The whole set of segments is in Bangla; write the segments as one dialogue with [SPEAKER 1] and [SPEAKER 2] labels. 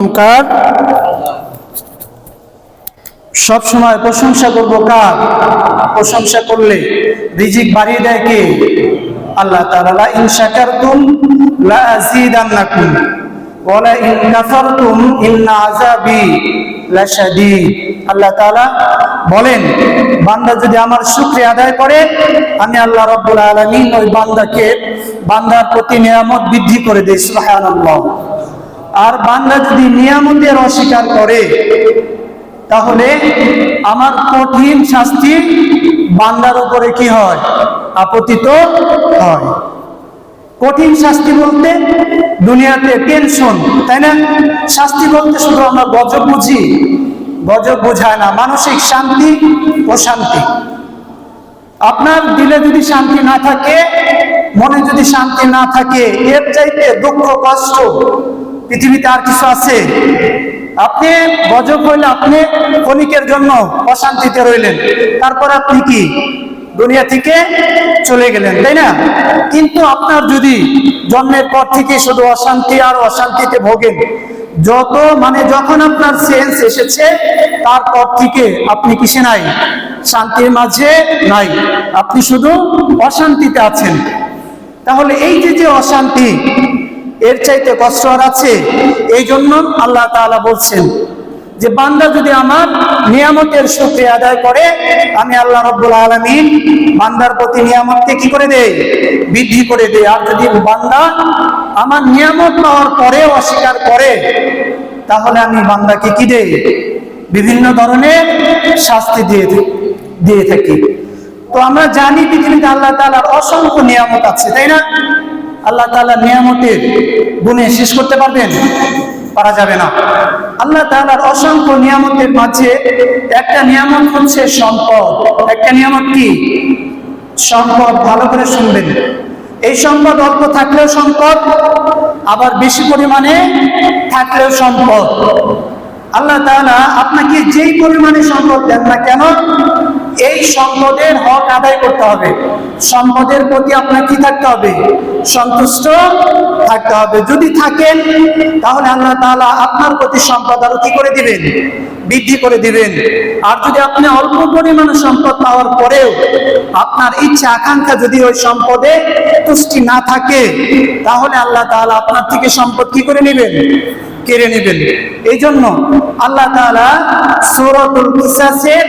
[SPEAKER 1] কার সব সময় প্রশংসা করব কার? প্রশংসা করলে রিজিক বাড়িয়ে দেয় কে? আল্লাহ তাআলা। লা ইন শাকারতুম লা আযীদান্নাকুম ওয়া লা ইন কাফারতুম ইন্না আযাবি লাশাদীদ। আল্লাহ তাআলা বলেন, বান্দা যদি আমার শুকরিয়া আদায় করে আমি আল্লাহ রাব্বুল আলামিন ওই বান্দার প্রতি নিয়ামত বৃদ্ধি করে দেই। সুবহানাল্লাহ। আর বান্দা যদি নিয়ামতের অস্বীকার করে তাহলে আমার কঠিন শাস্তি বান্দার উপরে কি হয়? আপতিত হয়। কঠিন শাস্তি বলতে দুনিয়াতে টেনশন, তাই না? শাস্তি বলতে শুধু আমরা গজব বুঝি, গজব বোঝায় না, মানসিক শান্তি ও শান্তি। আপনার দিলে যদি শান্তি না থাকে, মনে যদি শান্তি না থাকে, এর চাইতে দুঃখ কষ্ট পৃথিবীতে আর কিছু আছে? আপনি গজব হইলে আপনি ক্ষণিকের জন্য অশান্তিতে রইলেন, তারপর আপনি কি দুনিয়া থেকে চলে গেলেন, তাই না? কিন্তু আপনার যদি জন্মের পর থেকে শুধু অশান্তি আর অশান্তিতে ভোগেন, যখন আপনার সেন্স এসেছে তারপর থেকে আপনি কিসে নাই? শান্তির মাঝে নাই, আপনি শুধু অশান্তিতে আছেন। তাহলে এই যে অশান্তি, এর চাইতে কষ্ট আর আছে? এই জন্য আল্লাহ তাআলা বলছেন যে বান্দা যদি আমার নিয়ামতের শুকরিয়া আদায় করে আমি আল্লাহ রাব্বুল আলামিন বান্দার প্রতি নিয়ামতকে কি করে দেই? বৃদ্ধি করে দেই। আর যদি বান্দা আমার নিয়ামত পাওয়ার পরেও অস্বীকার করে তাহলে আমি বান্দাকে কি দেই? বিভিন্ন ধরনের শাস্তি দিয়ে থাকি। তো আমরা জানি পৃথিবীতে আল্লাহ তাআলার অসংখ্য নিয়ামত আছে, তাই না? আল্লাহ তাআলার নিয়ামতের গুণে শেষ করতে পারবেন? পারা যাবে না। আল্লাহ তাআলার অসংখ্য নিয়ামতের মাঝে একটা নিয়ামত হচ্ছে সম্পদ। একটা নিয়ামত কি? সম্পদ। ভালো করে শুনবেন, এই সম্পদ অল্প থাকলেও সম্পদ, আবার বেশি পরিমাণে থাকলেও সম্পদ। আল্লাহ তাআলা আপনাকে যেই পরিমাণে সম্পদ দেন না কেন, এই সম্পদের হক আদায় করতে হবে। সম্পদের প্রতি আপনার কি থাকতে হবে? সন্তুষ্ট থাকতে হবে। যদি থাকেন তাহলে আল্লাহ তাআলা আপনার প্রতি সম্পদ আরো কি করে দিবেন? বৃদ্ধি করে দিবেন। আর যদি আপনি অল্প পরিমাণে সম্পদ পাওয়ার পরেও আপনার ইচ্ছা আকাঙ্ক্ষা যদি ওই সম্পদে তুষ্টি না থাকে তাহলে আল্লাহ তাআলা আপনার থেকে সম্পদ কি করে নেবেন? কেড়ে নেবেন। এই জন্য আল্লাহ তাআলা সূরাতুল কিসাসের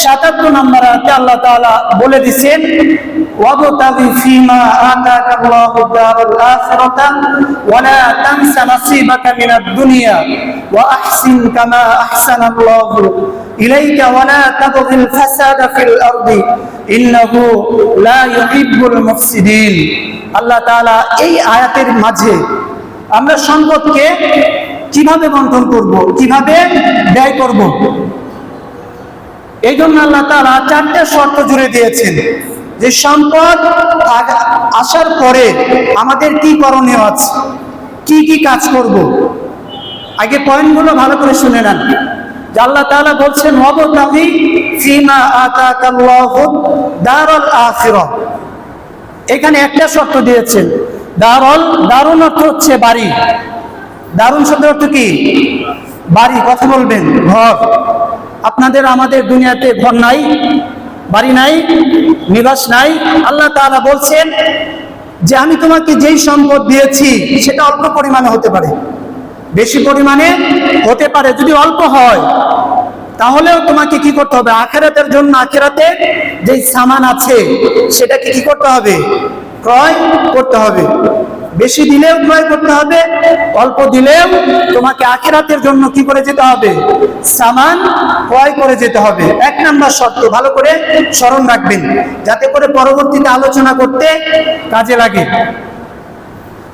[SPEAKER 1] ৭৭ নম্বর আয়াতে আল্লাহ তাআলা বলে দিয়েছেন, ওয়াবতাগি ফীমা আতাকাল্লাহু দারুল আখিরাতা ওয়া লা তানসা নাসীবাকা মিনাদ দুনিয়া ওয়া আহসিন কামা আহসানাল্লাহু ইলাইকা ওয়া লা তাবগিল ফাসাদা ফিল আরদি ইন্নাহু লা ইউহিব্বুল মুফসিদিন। আল্লাহ তাআলা এই আয়াতের মাঝে আমরা সম্পদকে কিভাবে বন্টন করব, কিভাবে ব্যয় করব, এই জন্য আল্লাহ তাআলা ৪টা শর্ত জুড়ে দিয়েছেন যে সম্পদ আসার পরে আমাদের কি করণীয় আছে, কি কি কাজ করব। আগে পয়েন্টগুলো ভালো করে শুনে নেন। যে আল্লাহ তাআলা বলছেন ওয়াবতাগি ফীমা আতাকাল্লাহু দারুল আখিরাহ। এখানে একটা শর্ত দিয়েছেন, দারুন অর্থ হচ্ছে বাড়ি। দারুন শব্দের অর্থ কি? বাড়ি। কথা বলবেন, ঘর। আপনাদের আমাদের দুনিয়াতে ঘর নাই, বাড়ি নাই, নিবাস নাই। আল্লাহ তাআলা বলছেন যে আমি তোমাকে যেই সম্পদ দিয়েছি সেটা অল্প পরিমাণে হতে পারে, বেশি পরিমাণে হতে পারে। যদি অল্প হয় তাহলেও তোমাকে কি করতে হবে? আখিরাতের জন্য আখিরাতে যেই সামান আছে সেটাকে কি করতে হবে? ক্রয় করতে হবে। বেশি দিলেও ক্রয় করতে হবে, অল্প দিলেও তোমাকে আখিরাতের জন্য কি করে যেতে হবে? সামান ক্রয় করে যেতে হবে। ১ নাম্বার শর্ত ভালো করে স্মরণ রাখবেন যাতে করে পরবর্তীতে আলোচনা করতে কাজে লাগে।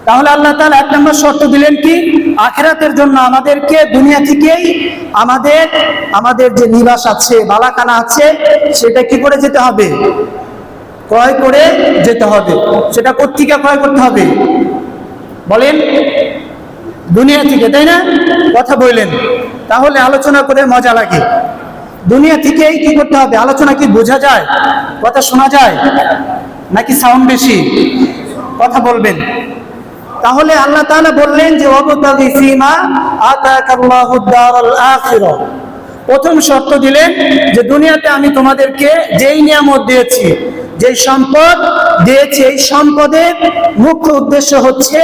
[SPEAKER 1] তাহলে আল্লাহ তাআলা ১ নাম্বার শর্ত দিলেন কি? আখিরাতের জন্য আমাদেরকে দুনিয়া থেকেই আমাদের যে নিবাস আছে, বালাখানা আছে, সেটা কি করে যেতে হবে? ক্রয় করে যেতে হবে। সেটা কোত্থেকে ক্রয় করতে হবে বলেন? দুনিয়া থেকে, তাই না? কথা বললেন, তাহলে আলোচনা করে মজা লাগে। দুনিয়া থেকেই কি করতে হবে? আলোচনা কি বোঝা যায়? কথা শোনা যায় নাকি সাউন্ড বেশি? কথা বলবেন। তাহলে আল্লাহ তাআলা বললেন যে ওয়াবতাগি ফীমা আতাকাল্লাহুদ দারাল আখিরাহ, প্রথম শর্ত দিলেন যে দুনিয়াতে আমি তোমাদেরকে যেই নিয়ামত দিয়েছি, যে সম্পদ দিয়েছি, এই সম্পদের মুখ্য উদ্দেশ্য হচ্ছে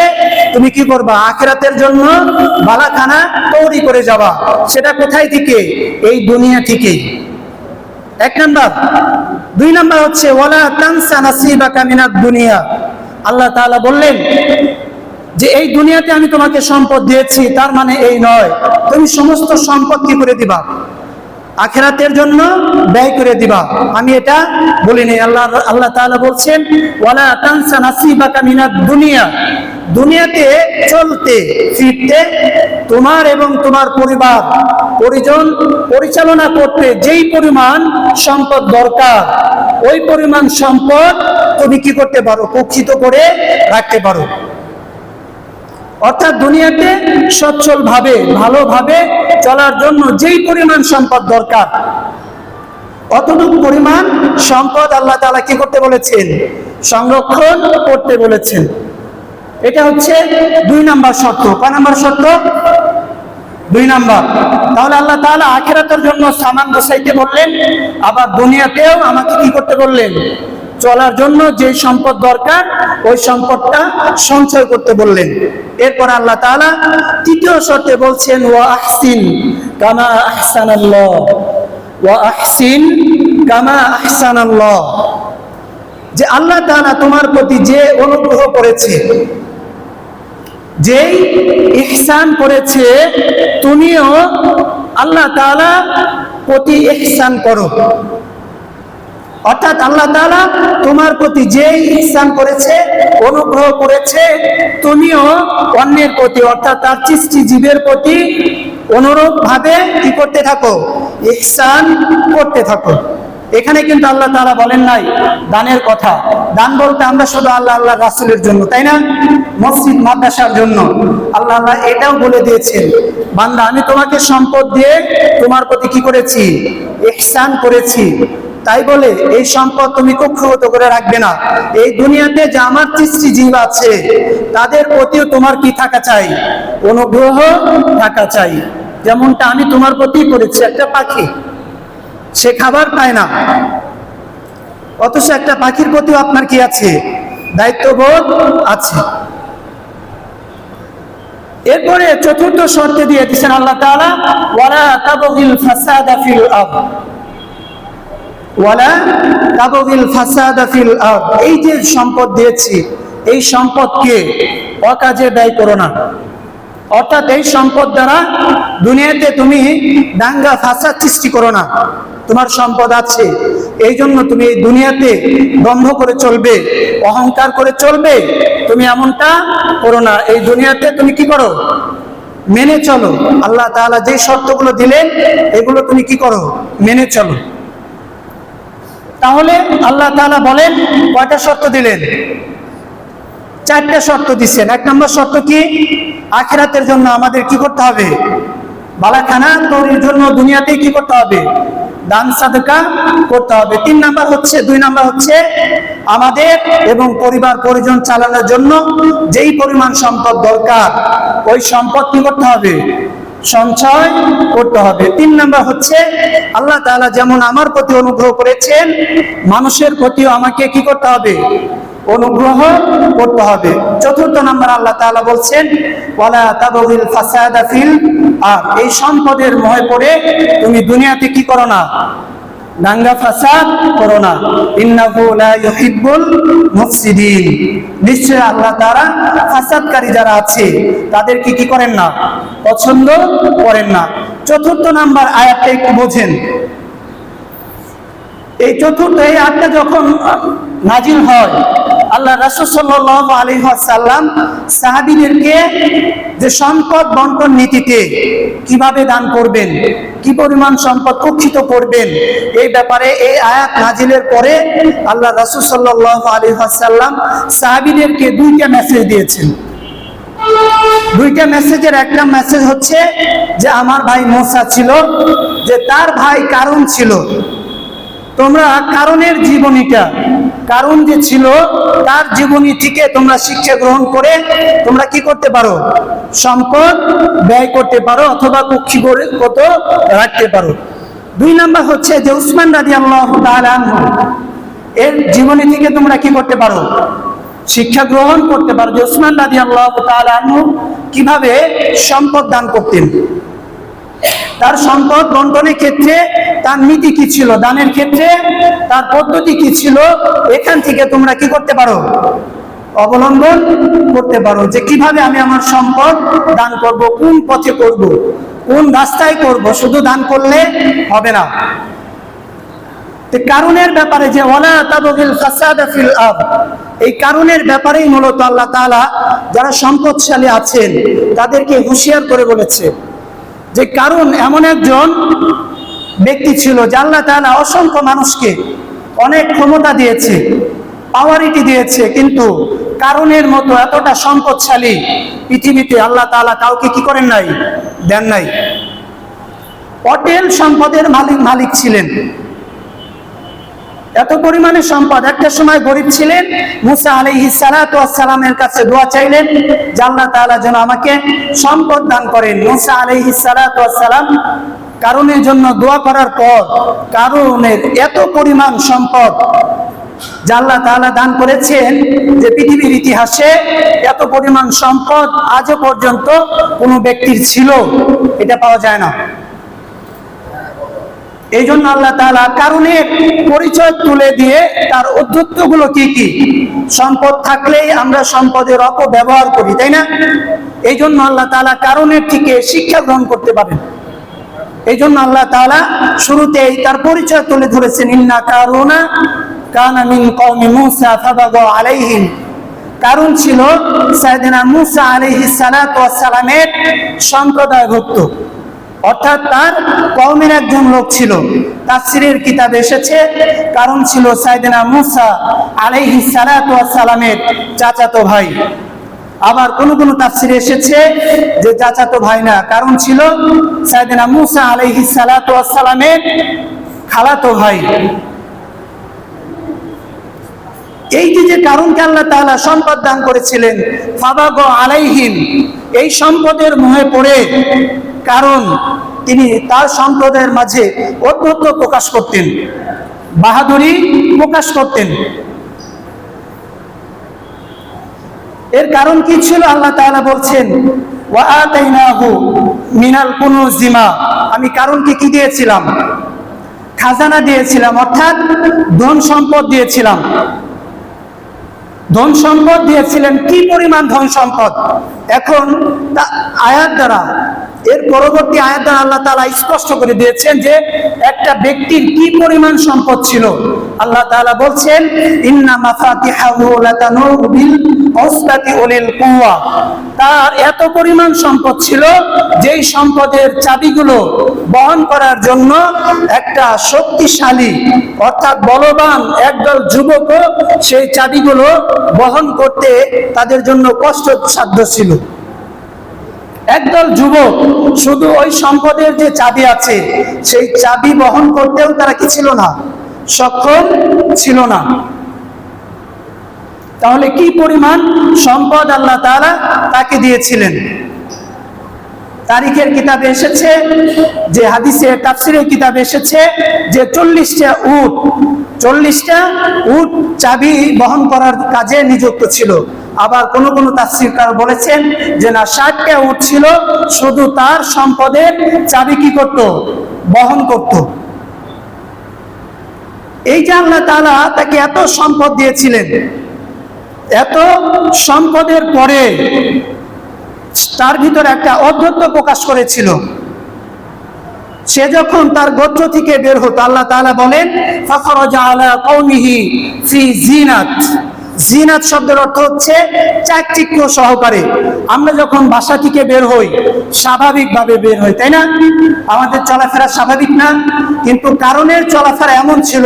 [SPEAKER 1] তুমি কি করবা, আখিরাতের জন্য বালাখানা তৈরি করে যাবা। সেটা কোথায় থেকে? এই দুনিয়া থেকেই। এক নাম্বার। দুই নাম্বার হচ্ছে ওয়ালা তানসা নাসিবাকা মিনাদ দুনিয়া। আল্লাহ তাআলা বললেন যে এই দুনিয়াতে আমি তোমাকে সম্পদ দিয়েছি, তার মানে এই নয় তুমি সমস্ত সম্পদ কি করে দিবা, আখিরাতের জন্য ব্যয় করে দিবা, আমি এটা বলিনি। আল্লাহ তাআলা বলছেন ওয়ালা তানসা নাসিবাকা মিনাদ দুনিয়া, দুনিয়াতে চলতে ফিরতে তোমার এবং তোমার পরিবার পরিজন পরিচালনা করতে যেই পরিমাণ সম্পদ দরকার, ওই পরিমাণ সম্পদ তুমি কি করতে পারো, কুক্ষিত করে রাখতে পারো। অর্থাৎ দুনিয়াতে সচ্ছল ভাবে ভালোভাবে চলার জন্য যেই পরিমাণ সম্পদ দরকার, অতটুকু পরিমাণ সম্পদ আল্লাহ তাআলা কি করতে বলেছেন, সংরক্ষণ করতে বলেছেন। এটা হচ্ছে দুই নাম্বার শর্ত। কয় নাম্বার শর্ত? দুই নাম্বার। তাহলে আল্লাহ তাআলা আখিরাতের জন্য সামান গোছাইতে বললেন, আবার দুনিয়াতেও আমাকে কি করতে বললেন, চলার জন্য যে সম্পদ দরকার ওই সম্পদটা সঞ্চয় করতে বললেন। এরপর আল্লাহ তাআলা তৃতীয় শর্তে বলছেন ওয়া আহসিন কামা আহসানাল্লাহ, ওয়া আহসিন কামা আহসানাল্লাহ, যে আল্লাহ তাআলা তোমার প্রতি যে অনুগ্রহ করেছে, যেই ইহসান করেছে, তুমিও আল্লাহ তাআলা প্রতি ইহসান করো। অর্থাৎ আল্লাহ তাআলা তোমার প্রতি যেই ইহসান করেছে, অনুগ্রহ করেছে, তুমিও অন্যের প্রতি অর্থাৎ তার সৃষ্টি জীবের প্রতি অনুরূপ ভাবে কি করতে থাকো, ইহসান করতে থাকো। এখানে কিন্তু আল্লাহ তাআলা বলেন নাই দানের কথা। দান বলতে আমরা শুধু আল্লাহ আল্লাহ রাসূলের জন্য, তাই না, মসজিদ মাদ্রাসার জন্য। আল্লাহ এটাও বলে দিয়েছেন, বান্দা আমি তোমাকে সম্পদ দিয়ে তোমার প্রতি কি করেছি, ইহসান করেছি। তাই বলে এই সম্পদ তুমি কুক্ষিগত করে রাখবে না। এই দুনিয়াতে যে আমার সৃষ্টি জীব আছে তাদের প্রতিও তোমার কি থাকা চাই, অনুগ্রহ থাকা চাই। যেমনটা আমি তোমার প্রতি করেছি। একটা পাখি সে খাবার পায় না, অথচ একটা পাখির প্রতিও আপনার কি আছে, দায়িত্ববোধ আছে। এরপরে চতুর্থ শর্তে দিয়ে দিয়েছেন আল্লাহ তাআলা ওয়ালা তাবগিল ফাসাদা ফিল আরদ, ওয়ালা তাবগিল ফাসাদা ফিল আরদ, এই যে সম্পদ দিয়েছি এই সম্পদকে অকাজে ব্যয় করো না। অর্থাৎ এই সম্পদ দ্বারা দুনিয়াতে তুমি দাঙ্গা ফাসাদ সৃষ্টি করো না। তোমার সম্পদ আছে এই জন্য তুমি এই দুনিয়াতে দম্ভ করে চলবে, অহংকার করে চলবে, তুমি এমনটা করো না। এই দুনিয়াতে তুমি কি করো, মেনে চলো। আল্লাহ তাআলা যে শর্তগুলো দিলেন এগুলো তুমি কি করো, মেনে চলো। তাহলে আল্লাহ তাআলা বলেন কয়টা শর্ত দিলেন, চারটা শর্ত দিচ্ছেন। এক নম্বর শর্ত কি, আখিরাতের জন্য আমাদের কি করতে হবে, বালাখানা তৈরির জন্য দুনিয়াতেই কি করতে হবে, দান সাদকা করতে হবে। দুই নাম্বার হচ্ছে আমাদের এবং পরিবার পরিজন চালানোর জন্য যেই পরিমাণ সম্পদ দরকার ওই সম্পদ কি করতে হবে, সঞ্চয় করতে হবে। 3 নাম্বার হচ্ছে আল্লাহ তাআলা যেমন আমার প্রতি অনুগ্রহ করেছেন মানুষের প্রতিও আমাকে কি করতে হবে, অনুগ্রহ করতে হবে। 4 নাম্বার আল্লাহ তাআলা বলছেন ওয়ালা তাবগিল ফাসাদা ফিল আরদ, এই সম্পদের মোহে পড়ে তুমি দুনিয়াতে কি করো না, দাঙ্গা ফাসাদ করো না। ইন্নাহু লা ইউহিব্বুল মুফসিদিন, নিশ্চয় আল্লাহ তাআলা ফাসাদকারী যারা আছে তাদেরকে কি করেন না, পছন্দ করেন না। 4 নাম্বার আয়াতটা একটু বোঝেন। এই আয়াতটা যখন নাজিল হয় আল্লাহ রাসূল সাল্লাল্লাহু আলাইহি ওয়াসাল্লাম সাহাবীদেরকে যে সম্পদ বন্টন নীতিতে কিভাবে দান করবেন, কি পরিমাণ সম্পদ কুক্ষিত করবেন, এই ব্যাপারে এই আয়াত নাজিলের পরে আল্লাহ রাসূল সাল্লাল্লাহু আলাইহি ওয়াসাল্লাম সাহাবীদেরকে 2টা মেসেজ দিয়েছেন। 2টা মেসেজের একটা মেসেজ হচ্ছে যে আমার ভাই মুসা ছিল, যে তার ভাই কারুন ছিল, তোমরা কারুনের জীবনীটা কারণ যে ছিল তার জীবনী থেকে তোমরা শিক্ষা গ্রহণ করে তোমরা কি করতে পারো, সম্পদ ব্যয় করতে পারো অথবা কক্ষিগত রাখতে পারো। 2 নাম্বার হচ্ছে যে উসমান রাদিয়াল্লাহু তাআলা আনহু এর জীবনী থেকে তোমরা কি করতে পারো, শিক্ষা গ্রহণ করতে পারো যে উসমান রাদিয়াল্লাহু তাআলা আনহু কিভাবে সম্পদ দান করতেন, তার সম্পদ বন্টনের ক্ষেত্রে তার নীতি কি ছিল, দানের ক্ষেত্রে তার পদ্ধতি কি ছিল, এখান থেকে তোমরা কি করতে পারো, অবলম্বন করতে পারো যে কিভাবে আমি আমার সম্পদ দান করব, কোন পথে করব, কোন রাস্তায় করব। শুধু দান করলে হবে না। কারণের ব্যাপারে যে ওয়ালা তাবগিল ফাসাদা ফিল আরদ, এই কারণের ব্যাপারেই মূলত আল্লাহ তাআলা যারা সম্পদশালী আছেন তাদেরকে হুঁশিয়ার করে বলেছে যে কারণ এমন একজন ব্যক্তি ছিল যে আল্লাহ তাআলা অসংখ্য মানুষকে অনেক ক্ষমতা দিয়েছে, পাওয়ারিটি দিয়েছে, কিন্তু কারণের মতো এতটা সম্পদশালী পৃথিবীতে আল্লাহ তাআলা কাউকে কি করেন নাই, দেন নাই। অটেল সম্পদের মালিক ছিলেন, এত পরিমাণে সম্পদ। একটা সময় গরিব ছিলেন, মুসা আলাইহিস সালাতু ওয়াস সালামের কাছে দোয়া চাইলেন যে আল্লাহ তাআলা যেন আমাকে সম্পদ দান করেন। মুসা আলাইহিস সালাতু ওয়াস সালাম কারণের জন্য দোয়া করার পর কারণের এত পরিমাণ সম্পদ যা আল্লাহ তাআলা দান করেছেন যে পৃথিবীর ইতিহাসে এত পরিমাণ সম্পদ আজও পর্যন্ত কোনো ব্যক্তির ছিল, এটা পাওয়া যায় না। এই জন্য আল্লাহ তাআলা কারণের পরিচয় তুলে দিয়ে তার উদ্ধৃতগুলো কি কি, সম্পদ থাকলেই আমরা সম্পদের অপব্যবহার করি, তাই না? এই জন্য আল্লাহ তাআলা কারণের থেকে শিক্ষা গ্রহণ করতে পারেন। এই জন্য আল্লাহ তাআলা শুরুতেই তার পরিচয় তুলে ধরেছেন, ইন্না কারুনা কানা মিন কওমি মূসা ফাবাগা আলাইহিম। কারণ ছিল সাইয়েদনা মূসা আলাইহিস সালাতু ওয়াস সালামের সম্প্রদায়ভুক্ত, অর্থাৎ তার কওমের একজন লোক ছিল। তাফসীরের কিতাবে এসেছে কারণ ছিল সাইয়েদনা মূসা আলাইহিস সালাতু ওয়াস সালামের চাচাতো ভাই। আবার কোন কোন তাফসীরে এসেছে যে চাচাতো ভাই না, কারণ ছিল সাইয়েদনা মূসা আলাইহিস সালাতু ওয়াস সালামের খালাতো ভাই। এই যে কারণকে আল্লাহ তাআলা সম্পদ দান করেছিলেন, ফাবাগা আলাইহিম, এই সম্পদের মোহে পড়ে কারণ তিনি তার সম্প্রদায়ের মাঝে ঔদ্ধত্য প্রকাশ করতেন, বাহাদুরি প্রকাশ করতেন। এর কারণ কি ছিল? আল্লাহ তাআলা বলছেন, ওয়া আতাইনাহু মিনাল কুনুজি মা, আমি কারণকে কি দিয়েছিলাম? খাজানা দিয়েছিলাম, অর্থাৎ ধন সম্পদ দিয়েছিলাম। ধন সম্পদ দিয়েছিলেন, কি পরিমাণ ধন সম্পদ! এখন আয়াত দ্বারা, এর পরবর্তী আয়াত দ্বারা আল্লাহ তাআলা স্পষ্ট করে দিয়েছেন যে একটা ব্যক্তির কি পরিমাণ সম্পদ ছিল। আল্লাহ তাআলা বলছেন, ইন্না মাফাতিহাহু লাতানু বিল উসবাতি উলিল কুওয়া, তার এত পরিমাণ সম্পদ ছিল যেই সম্পদের চাবিগুলো বহন করার জন্য একটা শক্তিশালী অর্থাৎ বলবান একদল যুবকও সেই চাবিগুলো বহন করতে তাদের জন্য কষ্টসাধ্য ছিল। একদল যুবক শুধু ওই সম্পদের যে চাবি আছে সেই চাবি বহন করতেও তারা কি ছিল না, সক্ষম ছিল না। তাহলে কি পরিমাণ সম্পদ আল্লাহ তাআলা তাকে দিয়েছিলেন। তারিখের কিতাবে এসেছে, যে হাদিসে তাফসীরের কিতাবে এসেছে যে 40টা উট চাবি বহন করার কাজে নিযুক্ত ছিল। আবার কোন কোন তাফসীরকার বলেছেন যে না, 60টা উট ছিল, শুধু তার সম্পদের চাবি কি করত, বহন করত। এই যে আল্লাহ তাআলা তাকে এত সম্পদ দিয়েছিলেন, এত সম্পদের পরে তার ভিতরে একটা অধ্যত্ব প্রকাশ করেছিল। সে যখন তার গোত্র থেকে বের হতো, আল্লাহ তাআলা বলেন, ফাখরাজা আলা কওমিহি ফি জিনাত। জিনাত শব্দের অর্থ হচ্ছে চাকচিক্য সহকারে। আমরা যখন বাসা থেকে বের হই স্বাভাবিকভাবে বের হই, তাই না? আমাদের চলাফেরা স্বাভাবিক না, কিন্তু কারণের চলাফেরা এমন ছিল,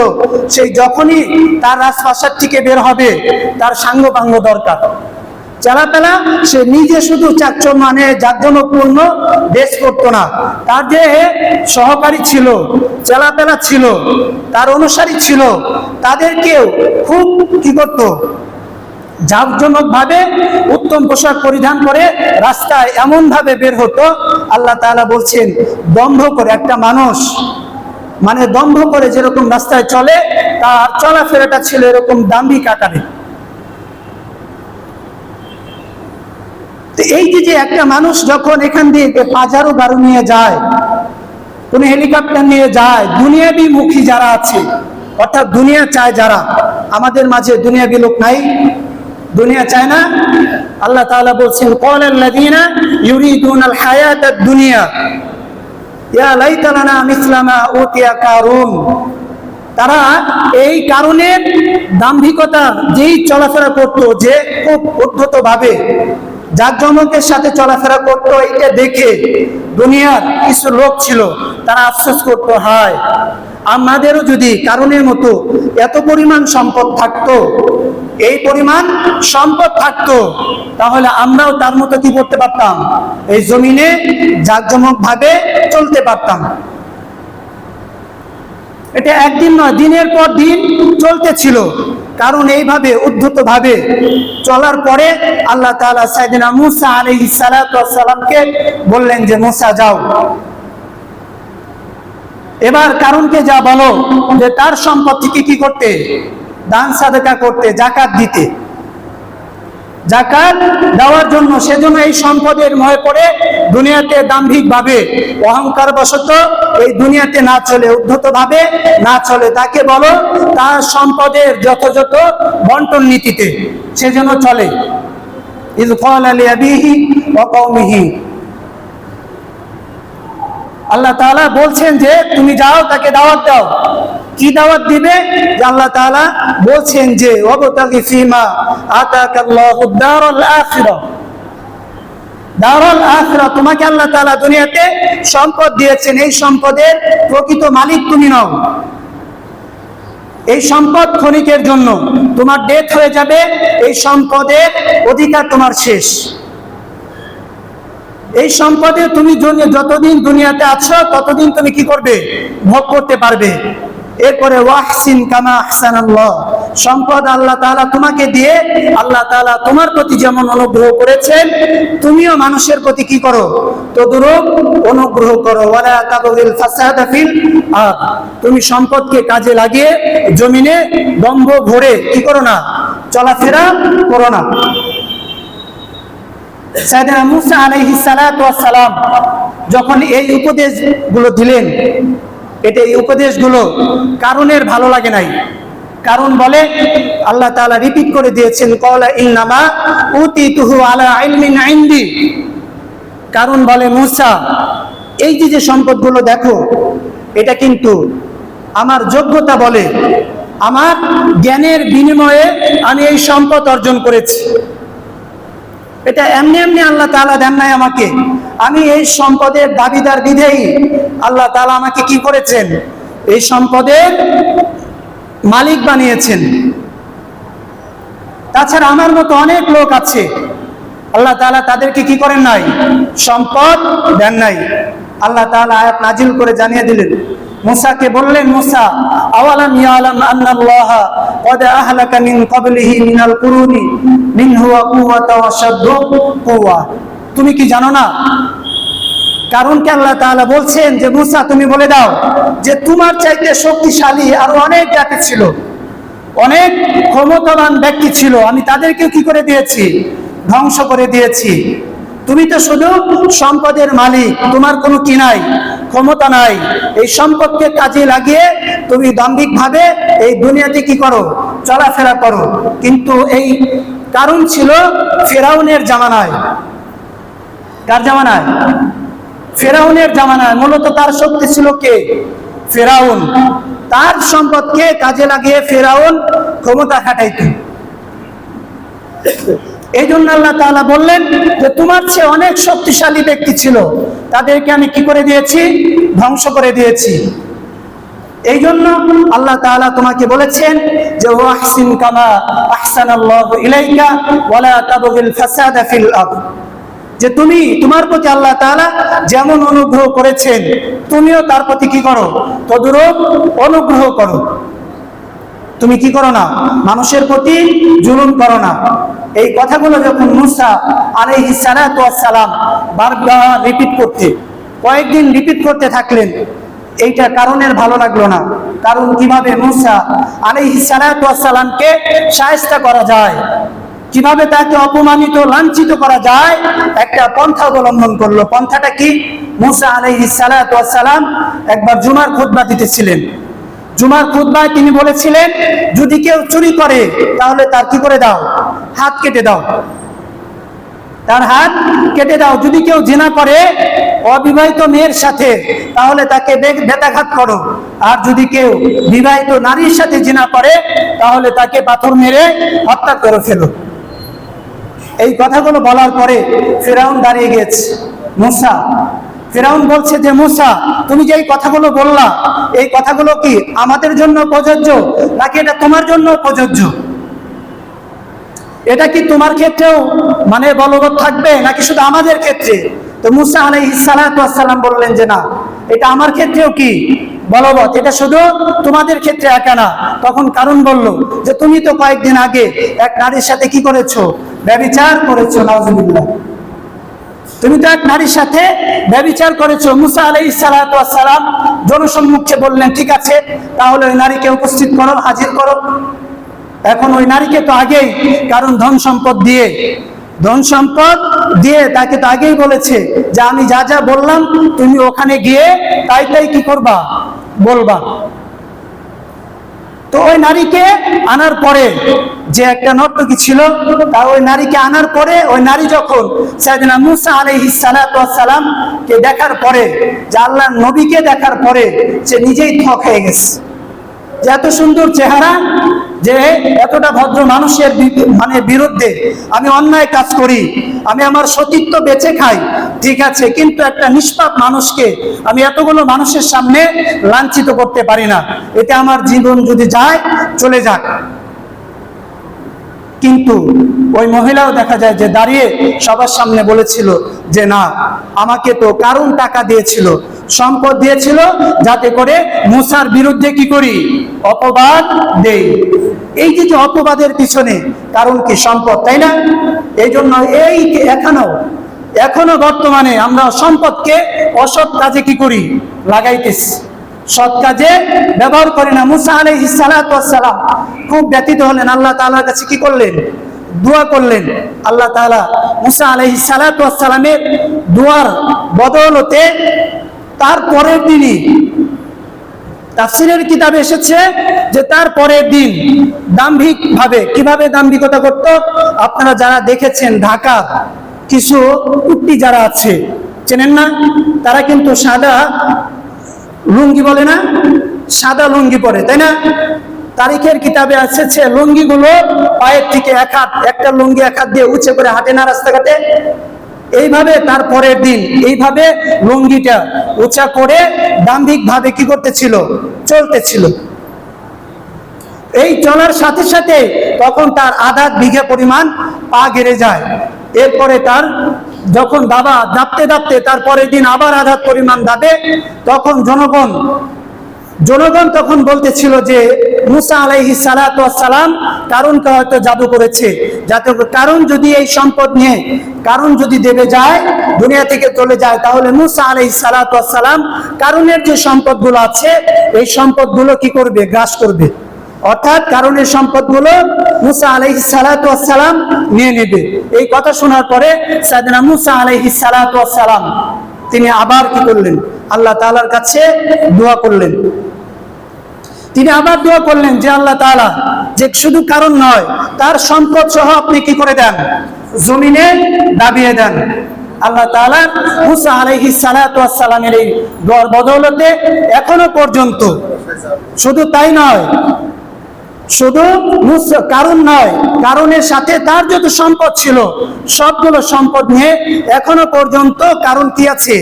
[SPEAKER 1] সেই যখনই তার রাজপ্রাসাদ থেকে বের হবে তার সাঙ্গপাঙ্গ দরকার। চেলাপেলা, সে নিজে শুধু মানে জাঁকজমকপূর্ণ ড্রেস করতো না, তার যে সহকারী ছিল, চেলাপেলা ছিল, তার অনুসারী ছিল, তাদেরকেও খুব কি করতো, জাঁকজমক ভাবে উত্তম পোশাক পরিধান করে রাস্তায় এমন ভাবে বের হতো। আল্লাহ তাআলা বলছেন, দম্ভ করে একটা মানুষ, মানে দম্ভ করে যেরকম রাস্তায় চলে, তার চলাফেরাটা ছিল এরকম দাম্ভিক আকারে। এই যে একটা মানুষ যখন এখান দিয়ে পাজারো গাড়ি নিয়ে যায়, কোন হেলিকপ্টার নিয়ে যায়, দুনিয়াবি মুখী যারা আছে, অর্থাৎ দুনিয়া চায় যারা, আমাদের মাঝে দুনিয়াবি লোক নাই, দুনিয়া চায় না। আল্লাহ তাআলা বলছেন, ক্বালাল্লাযীনা ইউরিদুনাল হায়াতাদ দুনিয়া ইয়া লাইতা লানা মিসলা মা উতিয়া কারুন। তারা এই কারণের দাম্ভিকতা যেই চলাফেরা করতো, যে খুব উদ্ধত ভাবে জাঁকজমকের সাথে চলাফেরা করতো, এইটা দেখে দুনিয়ার কিছু লোক ছিল, তারা আফসোস করতো, হায় আমাদেরও যদি কারণের মতো এত পরিমাণ সম্পদ থাকতো, এই পরিমাণ সম্পদ থাকতো, তাহলে আমরাও তার মতো কি করতে পারতাম, এই জমিনে জাঁকজমক ভাবে চলতে পারতাম। এটা একদিন নয়, দিনের পর দিন চলতেছিল। কারণ এইভাবে উদ্ধত ভাবে চলার পরে আল্লাহ তাআলা সাইয়েদনা মূসা আলাইহিস সালাতু ওয়াস সালামকে বললেন যে, মূসা যাও, এবার কারণকে যা বলো যে তার সম্পদ থেকে কি করতে, দান সাদকা করতে, যাকাত দিতে, যাকাত দেওয়ার জন্য। সেজন্য এই সম্পদের মহে পড়ে দুনিয়াতে দাম্ভিক ভাবে, অহংকার বশত এই দুনিয়াতে না চলে, উদ্ধত ভাবে না চলে, তাকে বলো তার সম্পদের যথাযথ বন্টন নীতিতে সেজন্য চলে। ইয ক্বালা লিআবিহি ওয়া কওমিহি, আল্লাহ তাআলা বলছেন যে তুমি যাও, তাকে দাওয়াত দাও। কি দাওয়াত দিবে? যে আল্লাহ তাআলা বলছেন যে ওয়াবতাগি ফীমা আতাকাল্লাহুদ দারুল আখিরাহ, দারুল আখিরাহ, তোমাকে আল্লাহ তাআলা দুনিয়াতে সম্পদ দিয়েছেন, এই সম্পদের প্রকৃত মালিক তুমি নও। এই সম্পদ ক্ষণিকের জন্য, তোমার ডেথ হয়ে যাবে, এই সম্পদের অধিকার তোমার শেষ। এই সম্পদে তুমি যতদিন দুনিয়াতে আছো ততদিন তুমি কি করবে, ভোগ করতে পারবে। এরপরে ওয়াহসিন কামা আহসানাল্লাহ, সম্পদ আল্লাহ তাআলা তোমাকে দিয়ে আল্লাহ তাআলা তোমার প্রতি যেমন অনুগ্রহ করেছেন, তুমিও মানুষের প্রতি কি করো, তদরূপ অনুগ্রহ করো। ওয়ালা তাবগিল ফাসাদা ফিল আরদ, তুমি সম্পদকে কাজে লাগিয়ে জমিনে দম্ভ ভরে কি করো না, চলাফেরা করো না। সাইয়েদনা মূসা আলাইহিস সালাতু ওয়াস সালাম যখন এই উপদেশগুলো দিলেন, এই উপদেশগুলো কারণের ভালো লাগে নাই। কারণ বলে, আল্লাহ তাআলা রিপিট করে দিয়েছেন, ক্বালা ইন্নামা উতিতুহু আলা ইলমিন ইনদি। কারণ বলে, মূসা এই যে সম্পদগুলো দেখো, এটা কিন্তু আমার যোগ্যতা বলে, আমার জ্ঞানের বিনিময়ে আমি এই সম্পদ অর্জন করেছি। এটা এমনি এমনি আল্লাহ তাআলা দেন নাই আমাকে, আমি এই সম্পদের দাবিদার বিধেয়ী আল্লাহ তাআলা আমাকে কি করেছেন, এই সম্পদের মালিক বানিয়েছেন। তাছাড়া আমার মতো অনেক লোক আছে, আল্লাহ তাআলা তাদেরকে কি করেন নাই, সম্পদ দেন নাই। আল্লাহ তাআলা আয়াত নাজিল করে জানিয়ে দিলেন, মূসাকে বললেন, মূসা আওয়ালাম ইয়ালাম আন্নাল্লাহা ক্বাদ আহলাকা মিন ক্বাবলিহি মিনাল কুরুনি মান হুয়া কুওয়াতা ওয়া শাদ্দু কুওয়া, তুমি কি জানো না? কারণ কি আল্লাহ তাআলা বলছেন যে, মূসা তুমি বলে দাও যে তোমার চাইতে শক্তিশালী আরো অনেক জাতি ছিল, অনেক ক্ষমতাবান ব্যক্তি ছিল, আমি তাদেরকেও কি করে দিয়েছি, ধ্বংস করে দিয়েছি। তুমি তো শুধু সম্পদের মালিক, তোমার কোনো কি নাই, ক্ষমতা নাই। এই সম্পদকে কাজে লাগিয়ে তুমি দাম্ভিক ভাবে এই দুনিয়াতে কি করো, চলাফেরা করো। কিন্তু এই কারণ ছিল ফেরাউনের জামানায়। কার জামানায়? ফেরাউনের জামানায়। মূলত তার শক্তি ছিল কে? ফেরাউন। তার সম্পদকে কাজে লাগিয়ে ফেরাউন ক্ষমতা খাটাইত। এই জন্য আল্লাহ তাআলা বললেন যে তোমার চেয়ে অনেক শক্তিশালী ব্যক্তি ছিল, তাদেরকে আমি কি করে দিয়েছি, ধ্বংস করে দিয়েছি। এই জন্য আল্লাহ তাআলা তোমাকে বলেছেন যে ওয়াহসিন কামা আহসানাল্লাহু ইলাইকা ওয়ালা তাবগিল ফাসাদা ফিল আরদ, যে তুমি তোমার প্রতি আল্লাহ তাআলা যেমন অনুগ্রহ করেছেন তুমিও তার প্রতি কি করো, তদুরূপ অনুগ্রহ করো। তুমি কি করো না, মানুষের প্রতি জুলুম করো না। এই কথাগুলো যখন মূসা আলাইহিস সালাতু ওয়াস সালাম বারবার কয়েকদিন রিপিট করতে থাকলেন, এইটা কারণের ভালো লাগলো না। কারণ কিভাবে মূসা আলাইহিস সালাতু ওয়াস সালামকে শায়েস্তা করা যায়, কিভাবে তাকে অপমানিত লাঞ্ছিত করা যায়, একটা পন্থা অবলম্বন করলো। পন্থাটা কি? মূসা আলাইহিস সালাতু ওয়াস সালাম একবার জুমার খুতবা দিতেছিলেন। জুমার খুতবায় তিনি বলেছিলেন, যদি কেউ চুরি করে তাহলে তার কি করে দাও, হাত কেটে দাও, তার হাত কেটে দাও। যদি কেউ জিনা করে অবিবাহিত মেয়ের সাথে তাহলে তাকে বেত্রাঘাত করো, আর যদি কেউ বিবাহিত নারীর সাথে জিনা করে তাহলে তাকে পাথর মেরে হত্যা করে ফেলো। এই কথাগুলো বলার পরে ফিরআউন দাঁড়িয়ে গেছে। ফিরআউন বলছে যে মূসা, তুমি যে এই কথাগুলো বললা, এই কথাগুলো কি আমাদের জন্য প্রযোজ্য নাকি এটা তোমার জন্য প্রযোজ্য? এটা কি তোমার ক্ষেত্রেও মানে বলবৎ থাকবে নাকি শুধু আমাদের ক্ষেত্রে? তো মূসা আলাইহিস সালাতু ওয়াস সালাম বললেন যে না, এটা আমার ক্ষেত্রেও কি বলবৎ, এটা শুধু তোমাদের ক্ষেত্রে একা না। তখন কারণ বলল যে তুমি তো কয়েকদিন আগে এক নারীর সাথে কি করেছো, ব্যভিচার করেছো। নাউজুবিল্লাহ, তুমি তো এক নারীর সাথে ব্যভিচার করেছো। মূসা আলাইহিস সালাতু ওয়াস সালাম জনসম্মুখে বললেন, ঠিক আছে, তাহলে ওই নারীকে উপস্থিত করো, হাজির করো। এখন ওই নারীকে তো আগেই, কারণ ধন সম্পদ দিয়ে তাকে তো আগেই বলেছে যে আমি যা যা বললাম তুমি ওখানে গিয়ে তাই কি করবা, বলবা। তো ওই নারীকে আনার পরে, যে একটা নর্তকী ছিল, তা ওই নারীকে আনার পরে ওই নারী যখন সাইয়েদনা মূসা আলাইহিস সালাতু ওয়াস সালাম কে দেখার পরে, যে আল্লাহর নবীকে দেখার পরে সে নিজেই থক হয়ে গেছে। যে এত সুন্দর চেহারা, যে এতটা ভদ্র মানুষের মানে বিরুদ্ধে আমি অন্যায় কাজ করি, আমি আমার সতীত্ব বেঁচে খাই, ঠিক আছে, কিন্তু একটা নিষ্পাপ মানুষকে আমি এতগুলো মানুষের সামনে লাঞ্ছিত করতে পারি না। এতে আমার জীবন যদি যায় চলে যাক। কিন্তু ওই মহিলাও দেখা যায় যে দাঁড়িয়ে সবার সামনে বলেছিল যে না, আমাকে তো কারণ টাকা দিয়েছিল, সম্পদ দিয়েছিল, যাতে করে মূসার বিরুদ্ধে কি করি, অপবাদ দেই। এই যে অপবাদের পিছনে কারণ কি, সম্পদ, তাই না? এই জন্য এই এখনো বর্তমানে আমরা সম্পদকে অসৎ কাজে কি করি, লাগাইতেছি, সৎ কাজে ব্যবহার করি না। মূসা আলাইহিস সালাতু ওয়াস সালাম খুব ব্যথিত হলেন, আল্লাহ তাআলার কাছে কি করলেন, দোয়া করলেন। আল্লাহ তাআলা মূসা আলাইহিস সালাতু ওয়াস সালামের দোয়ার বদৌলতে তার পরের দিনই, তাফসীরের কিতাবে এসেছে যে তার পরের দিন কিভাবে দাম্ভিকতা করত। আপনারা যারা দেখেছেন ঢাকা কিছু কুট্টি যারা আছে, চেনেন না, তারা কিন্তু সাদা লুঙ্গি বলে না, সাদা লুঙ্গি পরে, তাই না? তারিখের কিতাবে এসেছে লুঙ্গিগুলো পায়ের থেকে একটা লুঙ্গি এক হাত দিয়ে উঁচে করে হাঁটে না রাস্তাঘাটে, এইভাবে তার পরের দিন এইভাবে লুঙ্গিটা উঁচা করে দাম্ভিক ভাবে কি করতেছিল, চলতেছিল। এই চলার সাথে সাথে তখন তার আধা বিঘা পরিমাণ পা গেড়ে যায়। এরপরে তার যখন দাপতে তার পরের দিন আবার আধা পরিমাণ দাবে, তখন জনগণ তখন বলতেছিল যে মূসা আলাইহিস সালাতু ওয়াস সালাম কারুনকে হয়তো জাদু করেছে, যাতে কারুন যদি এই সম্পদ নিয়ে কারুন যদি দেবে যায়, দুনিয়া থেকে চলে যায়, তাহলে মূসা আলাইহিস সালাতু ওয়াস সালাম কারুনের যে সম্পদগুলো আছে এই সম্পদগুলো কি করবে, গ্রাস করবে। অর্থাৎ কারুনের সম্পদগুলো মূসা আলাইহিস সালাতু ওয়াস সালাম নিয়ে নেবে। এই কথা শোনার পরে সাইয়েদনা মূসা আলাইহিস সালাতু ওয়াস সালাম তিনি আবার কি করলেন, আল্লাহ তাআলার কাছে দোয়া করলেন। তিনি আবার দোয়া করলেন যে আল্লাহ তাআলা, যে শুধু কারণ নয়, তার সম্পদ সহ আপনি কি করে দেন, জমিনে দাবিয়ে দেন। আল্লাহ তাআলা মূসা আলাইহিস সালাতু ওয়াস সালামের এই দোয়ার বদৌলতে এখনো পর্যন্ত, শুধু তাই নয়, শুধু কারণ নয়, কারণের সাথে তার যত সম্পদ ছিল সবগুলো সম্পদ নিয়ে এখনো পর্যন্ত কারণ কি আছে,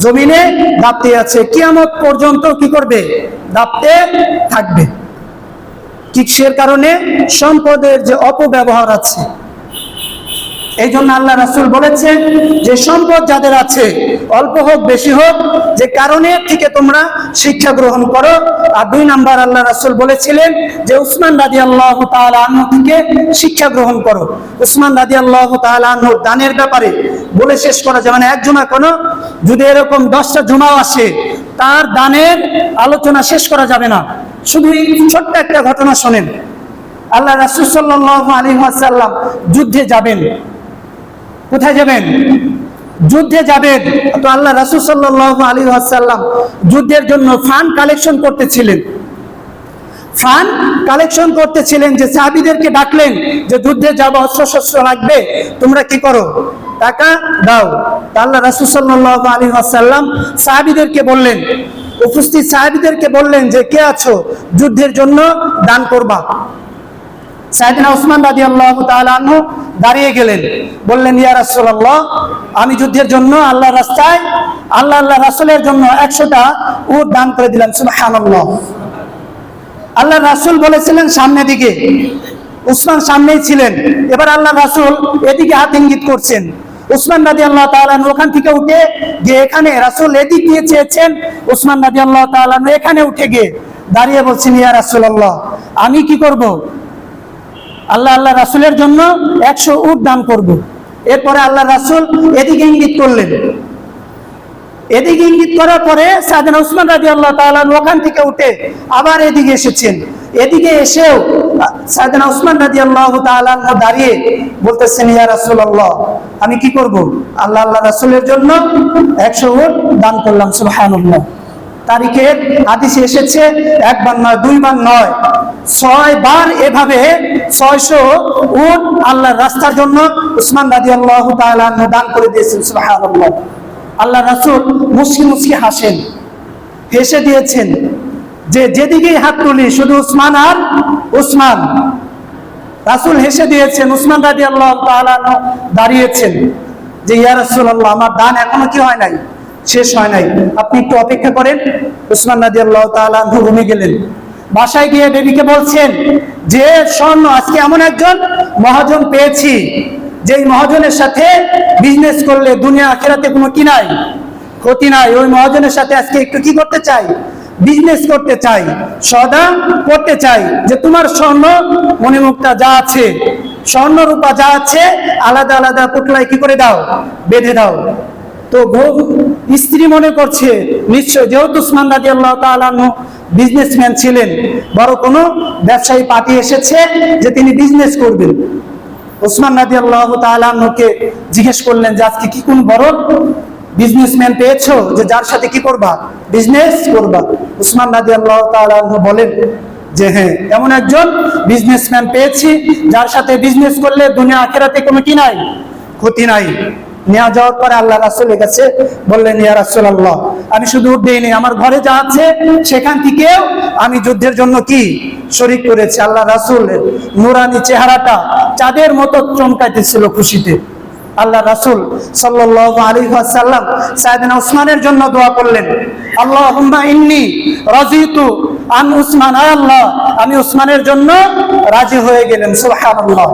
[SPEAKER 1] জমিনে দাপতে আছে, কিয়ামত পর্যন্ত কি করবে? দাপতে থাকবে। কিসের কারণে? সম্পদের যে অপব্যবহার আছে। এই জন্য আল্লাহ রাসূল বলেছেন যে সম্পদ যাদের আছে, অল্প হোক বেশি হোক, যে কারণে থেকে তোমরা শিক্ষা গ্রহণ করো। আর 2 নাম্বার আল্লাহ রাসূল বলেছিলেন যে উসমান রাদিয়াল্লাহু তাআলা আনহু থেকে শিক্ষা গ্রহণ করো। উসমান রাদিয়াল্লাহু তাআলা আনহু দানের ব্যাপারে বলে শেষ করা যাবে না। এক জুমা কোনো যদি এরকম 10টা জুমাও আসে, তার দানের আলোচনা শেষ করা যাবে না। শুধু এই ছোট্ট একটা ঘটনা শোনেন। আল্লাহ রাসূল সাল্লাল্লাহু আলাইহি ওয়াসাল্লাম যুদ্ধে যাবেন। কোথায় যাবেন? যুদ্ধে যাবেন। তো আল্লাহ রাসূল সাল্লাল্লাহু আলাইহি ওয়াসাল্লাম যুদ্ধের জন্য ফান্ড কালেকশন করতেছিলেন। যে সাহাবীদেরকে ডাকলেন যে যুদ্ধে যাব, অস্ত্র লাগবে, তোমরা কি করো? টাকা দাও। আল্লাহ রাসূল সাল্লাল্লাহু আলাইহি ওয়াসাল্লাম সাহাবীদেরকে বললেন, উপস্থিত সাহাবীদেরকে বললেন যে কে আছো যুদ্ধের জন্য দান করবা? সাইয়েদনা উসমান রাদিয়াল্লাহু তাআলা আনহু দাঁড়িয়ে গেলেন, বললেন ইয়া রাসূলুল্লাহ, আমি যুদ্ধের জন্য আল্লাহর রাস্তায় আল্লাহ রাসূলের জন্য 100টা উট দান করে দিলাম। সুবহানাল্লাহ। আল্লাহ রাসূল বলেছিলেন সামনের দিকে, উসমান সামনেই ছিলেন। এবার আল্লাহ রাসূল এদিকে হাত ইঙ্গিত করছেন। উসমান রাদিয়াল্লাহু তাআলা আনহু ওখান থেকে উঠে গিয়ে এখানে, রাসূল এদিক দিয়ে চেয়েছেন, উসমান রাদিয়াল্লাহু তাআলা আনহু এখানে উঠে গিয়ে দাঁড়িয়ে বলছেন ইয়া রাসূলুল্লাহ, আমি কি করব? আল্লাহ রাসূলের জন্য 100 উট দান করব। এরপরে আল্লাহ রাসূল এদিকে ইঙ্গিত করলেন। এদিকে ইঙ্গিত করার পরে সাইয়েদনা উসমান রাদিয়াল্লাহু তাআলা ওখান থেকে উঠে আবার এদিকে এসেছেন। এদিকে এসেও সাইয়েদনা উসমান রাদিয়াল্লাহু তাআলা দাঁড়িয়ে বলতেছেন ইয়া রাসূলুল্লাহ, আমি কি করব? আল্লাহ রাসূলের জন্য 100 উট দান করলাম। সুবহানাল্লাহ। তারিখের হাদিসে এসেছে একবার নয়, দুইবার নয়, 6 বার এভাবে 600 উট আল্লাহর রাস্তার জন্য উসমান রাদিয়াল্লাহু তাআলা দান করে দিয়েছেন। সুবহানাল্লাহ। আল্লাহ রাসূল মুস্কি মুস্কি হাসেন, হেসে দিয়েছেন যে যেদিকেই হাত তুলি শুধু উসমান আর উসমান। রাসূল হেসে দিয়েছেন। উসমান রাদিয়াল্লাহু তাআলা দাঁড়িয়েছেন যে ইয়া রাসূলুল্লাহ, আমার দান এখনো কি হয় নাই, শেষ হয় নাই, আপনি একটু অপেক্ষা করেন। উসমান রাদিয়াল্লাহু তাআলা রুমে গেলেন। বাসায় গিয়ে বেবিকে বলছেন যে স্বর্ণ, আজকে এমন একজন মহাজন পেয়েছি যে মহাজনের সাথে বিজনেস করলে দুনিয়া আখিরাতে কোনো কি নাই, ক্ষতি নাই। ওই মহাজনের সাথে আজকে একটু কি করতে চাই? বিজনেস করতে চাই, সদা করতে চাই। যে তোমার স্বর্ণ মণিমুক্তা যা আছে, স্বর্ণ রূপা যা আছে, আলাদা আলাদা পুটলায় কি করে দাও? বেঁধে দাও। তো স্ত্রী মনে করছে নিশ্চয়, যেহেতু উসমান রাদিয়াল্লাহু তাআলা বিজনেসম্যান ছিলেন, বড় কোনো ব্যবসায়ী পার্টি এসেছে যে তিনি বিজনেস করবেন। উসমান রাদিয়াল্লাহু তাআলা কে জিজ্ঞেস করলেন যে আজকে কি কোন বড় বিজনেসম্যান পেয়েছো যে যার সাথে কি করবা? বিজনেস করবা। উসমান রাদিয়াল্লাহু তাআলা বলেন যে হ্যাঁ, এমন একজন বিজনেসম্যান পেয়েছি যার সাথে বিজনেস করলে দুনিয়া আখিরাতে কোনো কি নাই, ক্ষতি নাই। নিয়ে যাওয়ার পরে আল্লাহ রাসূলের কাছে বললেন ইয়া রাসূলুল্লাহ, আমি শুধু উট দেইনি, আমার ঘরে যা আছে সেখান থেকেও আমি যুদ্ধের জন্য কি শরীক করেছি। আল্লাহ রাসূলের নূরানি চেহারাটা চাঁদের মতো চমকাইতেছিল খুশিতে। আল্লাহ রাসূল সাল্লাল্লাহু আলাইহি ওয়াসাল্লাম সাইয়েদনা উসমানের জন্য দোয়া করলেন, আল্লাহুম্মা ইন্নী রাযিতু আন উসমান, আল্লাহ আমি উসমানের জন্য রাজি হয়ে গেলেন। সুবহানাল্লাহ।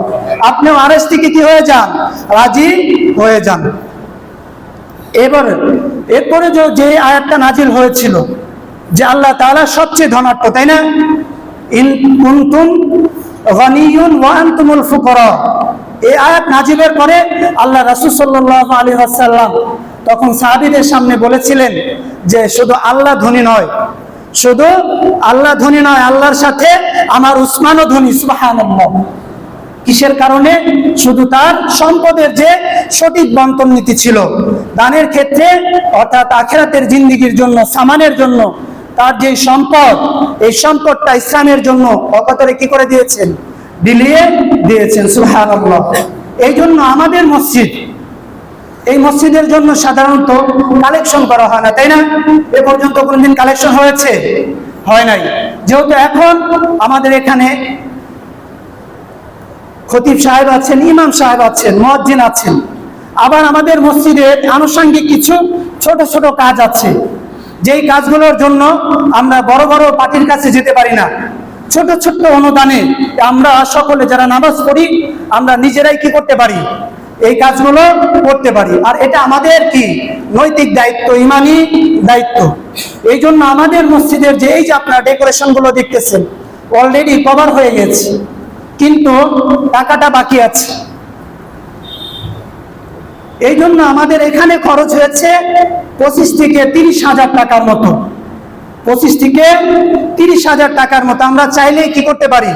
[SPEAKER 1] আপনিও আরশ থেকে কি হয়ে যান? রাজি হয়ে যান। এরপরে যে আয়াতটা নাজিল হয়েছিল যে আল্লাহ তাআলা সবচেয়ে ধনাঢ্য, তাই না? ইন কুনতুম গানিয়ুন ওয়া আনতুমুল ফুকারা। এই আয়াত নাজিলের পরে আল্লাহ রাসূল সাল্লাল্লাহু আলাইহি ওয়াসাল্লাম তখন সাহাবীদের সামনে বলেছিলেন যে শুধু আল্লাহ ধনী নয়, শুধু আল্লাহ ধনী নয়, আল্লাহর সাথে আমার উসমানও ধনী। সুবহানাল্লাহ। কিসের কারণে? শুধু তার সম্পদের যে সঠিক বন্টন নীতি ছিল দানের ক্ষেত্রে, অর্থাৎ আখিরাতের জিন্দেগির জন্য, সামানের জন্য তার যে সম্পদ, এই সম্পদটা ইসলামের জন্য অকতরে কি করে দিয়েছেন? বিলিয়ে দিয়েছেন। সুবহানাল্লাহ। এই জন্য আমাদের মসজিদ, এই মসজিদের জন্য সাধারণত কালেকশন করা হয় না, তাই না? এ পর্যন্ত কোনদিন কালেকশন হয়েছে? হয় নাই। যেহেতু এখন আমাদের এখানে খতিব সাহেব আছেন, ইমাম সাহেব আছেন, মুয়াজ্জিন আছেন, আবার আমাদের মসজিদে আনুষঙ্গিক কিছু ছোট ছোট কাজ আছে, যেই কাজগুলোর জন্য আমরা বড় বড় পার্টির কাছে যেতে পারি না। ছোট ছোট্ট অনুদানে আমরা সকলে যারা নামাজ পড়ি আমরা নিজেরাই কি করতে পারি, এই কাজগুলো করতে পারি। আর এটা আমাদের কি নৈতিক দায়িত্ব, ইমানি দায়িত্ব। এই জন্য আমাদের মসজিদের যে এই যে আপনার ডেকোরেশন গুলো দেখতেছেন অলরেডি কভার হয়ে গেছে, কিন্তু টাকাটা বাকি আছে। এই জন্য আমাদের এখানে খরচ হয়েছে 25 থেকে 30,000 টাকার মতো, 25 থেকে 30,000 টাকার মতো। আমরা চাইলেই কি করতে পারি,